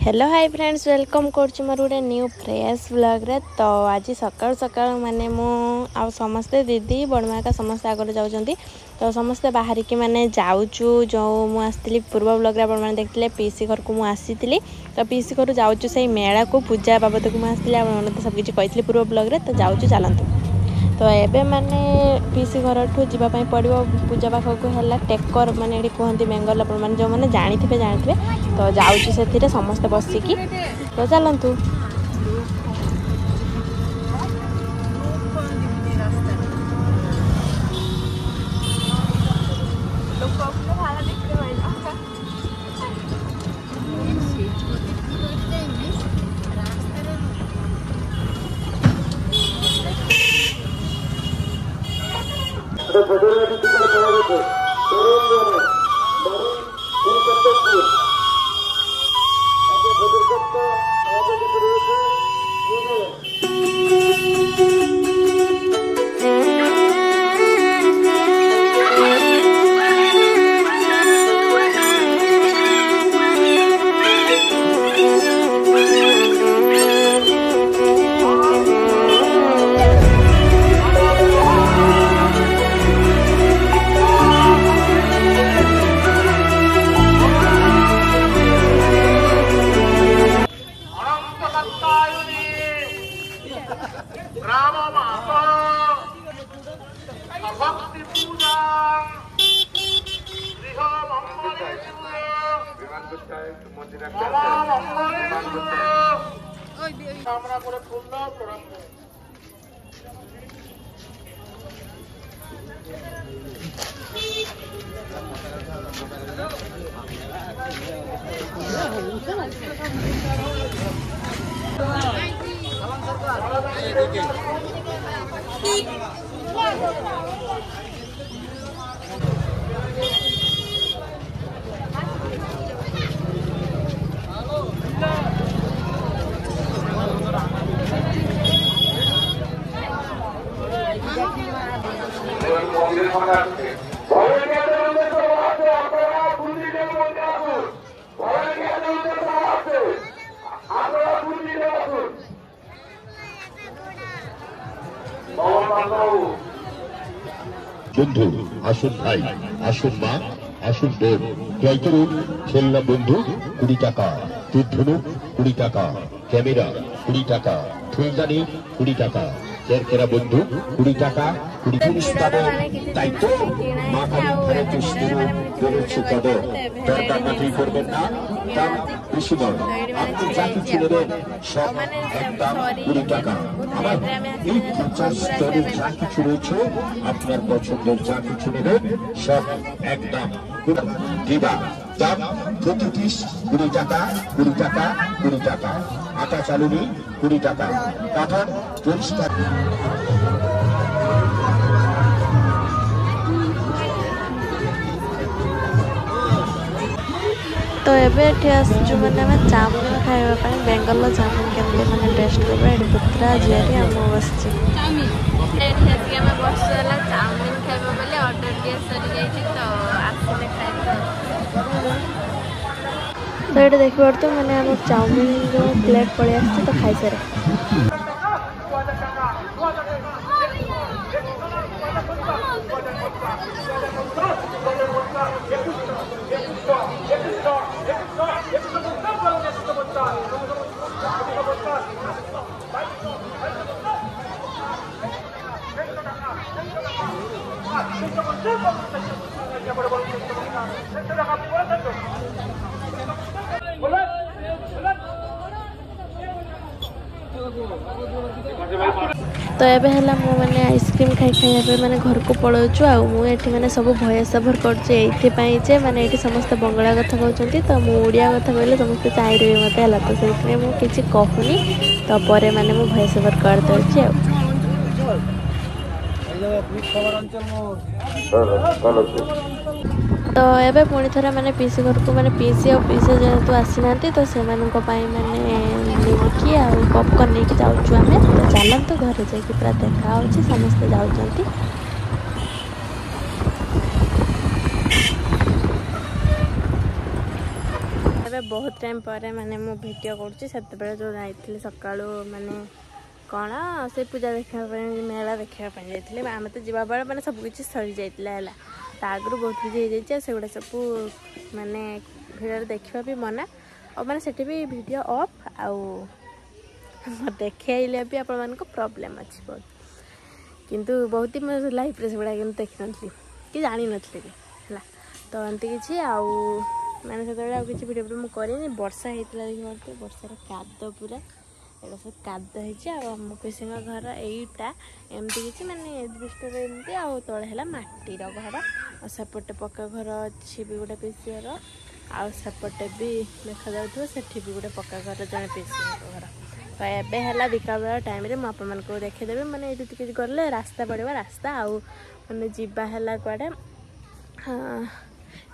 Hello hi friends welcome कर मोर गोटे new fresh vlog रे। तो आज सकाल सकाल माने मो आ समस्ते दीदी बड़मा का समस्ते आगे जाउछंती। तो समस्ते बाहर की माने जाउछु जो मु आस्तिली पूर्व व्लॉग रे आपण माने देखथिले पीसी घर को मु आसीतिली। तो पीसी घर जाउछु सेही मेला को पूजा बाबत को मु आस्तिली आपण माने सब किछि कहितली पूर्व व्लॉग रे। तो जाउछु चलंतु। तो एबे माने पीसी घर ठू जीवा पई पड़िबो पूजा पाख को हैला टेकर माने एडी कहंती बेंगल आपण माने जो माने जानिथिबे तो जाउछु सेथिरे समस्त बसिकी। तो चलंतु। बंधु आसुन भाई आसुन मा आसुन बोन क्लय करुन खेलना बंधु 20 टाका तीर्थनु 20 टाका कैमेरा 20 टाका फुलदानी 20 टाका केरकेरा बंधु 20 टाका 20 টাকা দায়িত্ব মা কালী ঘরে কৃষ্ণের বলেছে কদ দরদামাটি করবেন না দাম বেশি নয় আপনি যা কিছু নেবেন সব একদম 20 টাকা আমার এই 50 টনের যা কিছু রয়েছে আপনার পছন্দের যা কিছু নেবেন সব একদম দিবা দাম প্রতি পিস 20 টাকা 20 টাকা 20 টাকা আটা চালুনি 20 টাকা কাঠন পরিষ্কার। तो एबे आसु मैंने चाउमिन खाइबा बेंगल चाउमिन केमती मैंने टेस्ट करबा ये पुत्रा झील आम बस चाउमिन खाइबा बोले ऑर्डर दिया सरी जाइए तो आसले खाइबा। तो ये देख पार्थ मैंने आम चाउमिन जो प्लेट पड़े आस तो खाई सारे। तो एबे हला मु माने आइसक्रीम खाई खाई माने घर को पळौछु आ मु एठी माने सब भॉइस ओवर करछु एथि पई जे माने एठी समस्त बंगला कथा कहउछंती तो मु ओडिया कथा कहले समस्त चाहि रे मते हला तो सेति मु किछि कहूनी तो परे माने मु भॉइस ओवर कर दउछि आ। तो एबे पुणी थरे माने पीसी घर को माने पीसी और पीसी जेहेतु आसी नांती तो से मानक पई माने निमकी आ पॉपकॉर्न लेके जाउछु आमे। तो चलंतु घरे जाके पूरा देखा होछि समस्त जाउछंती। बहुत टाइम पर माने मु वीडियो करूँ से जो जाइए सका माने कौन से पूजा देखा मेला देखा जाइए आम तो जीवा बेले मैंने सबकि सरी जाइए आगु बहुत किसी हो सेगुड़ा सब माने भिडियो देखा भी मना और मैंने सेठी भी वीडियो ऑफ आउ देखले भी आपण मान प्रॉब्लम अच्छी बहुत किंतु बहुत ही मैं लाइफ रे सेगुड़ा देखी नी कि जानी नी है तो एमती किसी आउ मैंने से किसी वीडियो मुझे करनी वर्षा होता देखिए वर्षार काद पूरा एटा सब काद होम पीसी घर यहीटा एमती किसी मानने दृष्टि एमती आउ तले है माटीर घर और सेपटे पक्का घर अच्छी भी गोटे पीसी घर आउ सेपटे भी देखा जाऊँ सेठी भी गोटे पक्का घर जड़े पीसी घर तो एबे है दीपावली टाइम मुझे देखीदेवी मैंने ये गले रास्ता पड़ा रास्ता आउ मैंने जीवा है कड़े हाँ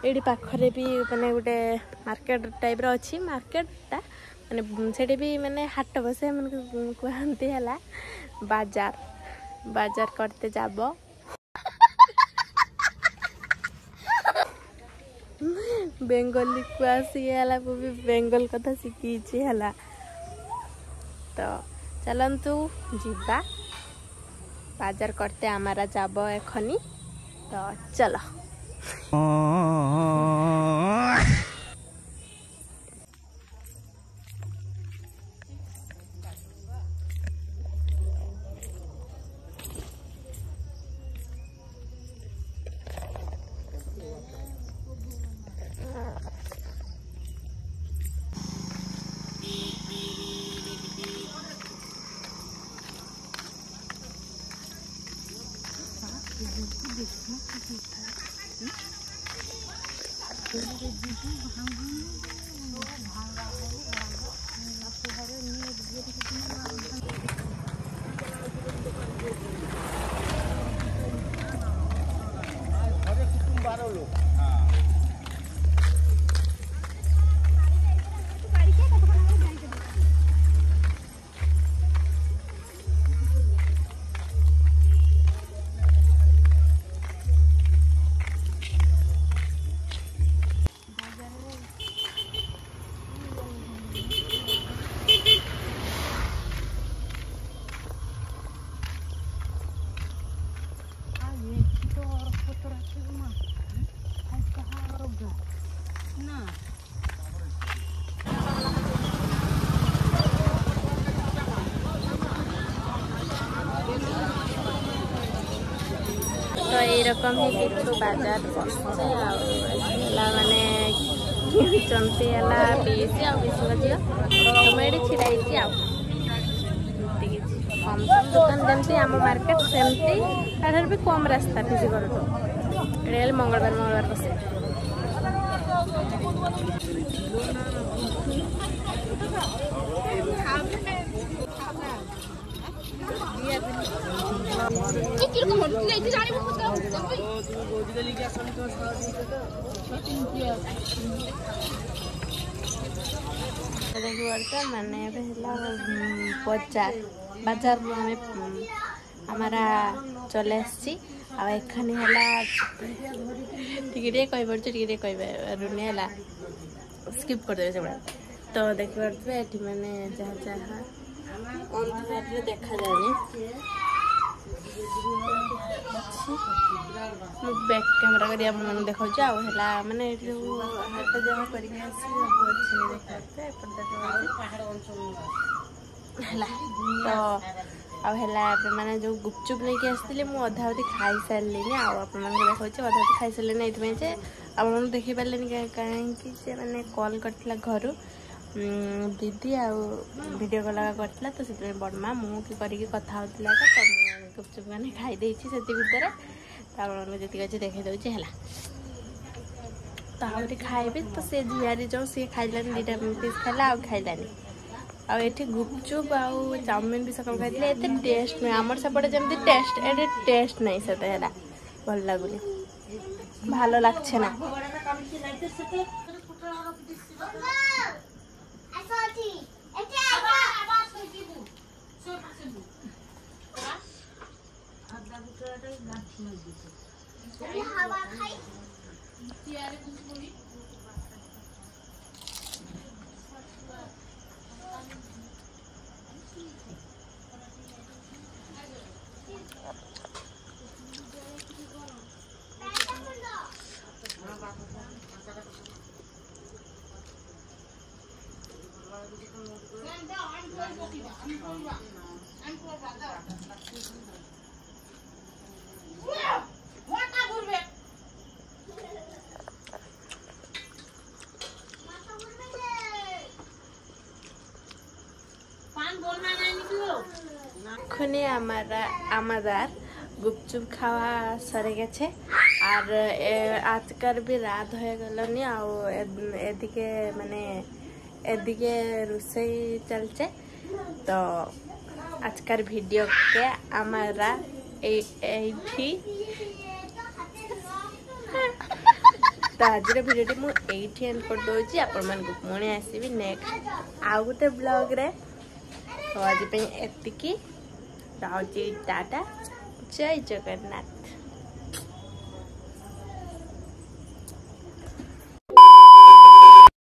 ये पाखरे भी मैंने गोटे मार्केट टाइप अच्छी मार्केटा मैंने से भी मैंने हाट बसे मैंने कहती है बाजार बाजार करते जाब बेंगली को आसीगला भी बेंगल कथा शिखी है तो चलतु जीवा बाजार करते आमारा जाब एखनी तो चलो तो ये रकम ही किछु बाजार बसचे माने किणुचंती है पीसी आ झील तो मैं ये छिड़ाई कम कम दुकान जमती आम मार्केट सेमती तार भी कम रास्ता पीसी घर ये मंगलवार मंगलवार बसे माने बजार बाजार हमारा चले आसी आखनी है कहना स्किप करदे से तो देखिए ये मैंने जहाँ जहाँ अंधकार देखा जाए बैक कैमेरा कर देखा माने हाथ जहाँ कर तो मैंने जो गुपचुप नहीं कि आसती मुझे अधा अधी खाई सारे देखा अधा खाई सारे ये आप देखी पारे कहीं मैंने कॉल करता घर दीदी वीडियो कॉल करता तो से बड़मा मुझे करके कथा होता तो गुपचुप मैंने खाई से भितर जी अच्छे देखी दूसरी है तो आगे खाइबे तो से झियारी जो सी खाइलानी दुटा पीस खाला आ खाइलानी आठी गुपचुप आउ चाउमिन भी सकाल खाई एत टेस्ट नुहे आमर सेपटे जमी टेस्ट ये टेस्ट नहीं से भल लगुनि भालो लागछे ना এখনই আমাদের গুপচুপ খাওয়া সরে গেছে আর আজকার भी রাত হয়ে গেলনি আর এদিকে মানে এদিকে রুষেই চলছে তো আজকার ভিডিওকে আমরা এইটি তো আজর ভিডিওটি মু এইটি এন্ড कर दउची आपण मान को पुणी आसीबी नेक्स्ट आ गोटे ब्लॉग रे तो आज पे एतिकी राउची टाटा जय जगन्नाथ।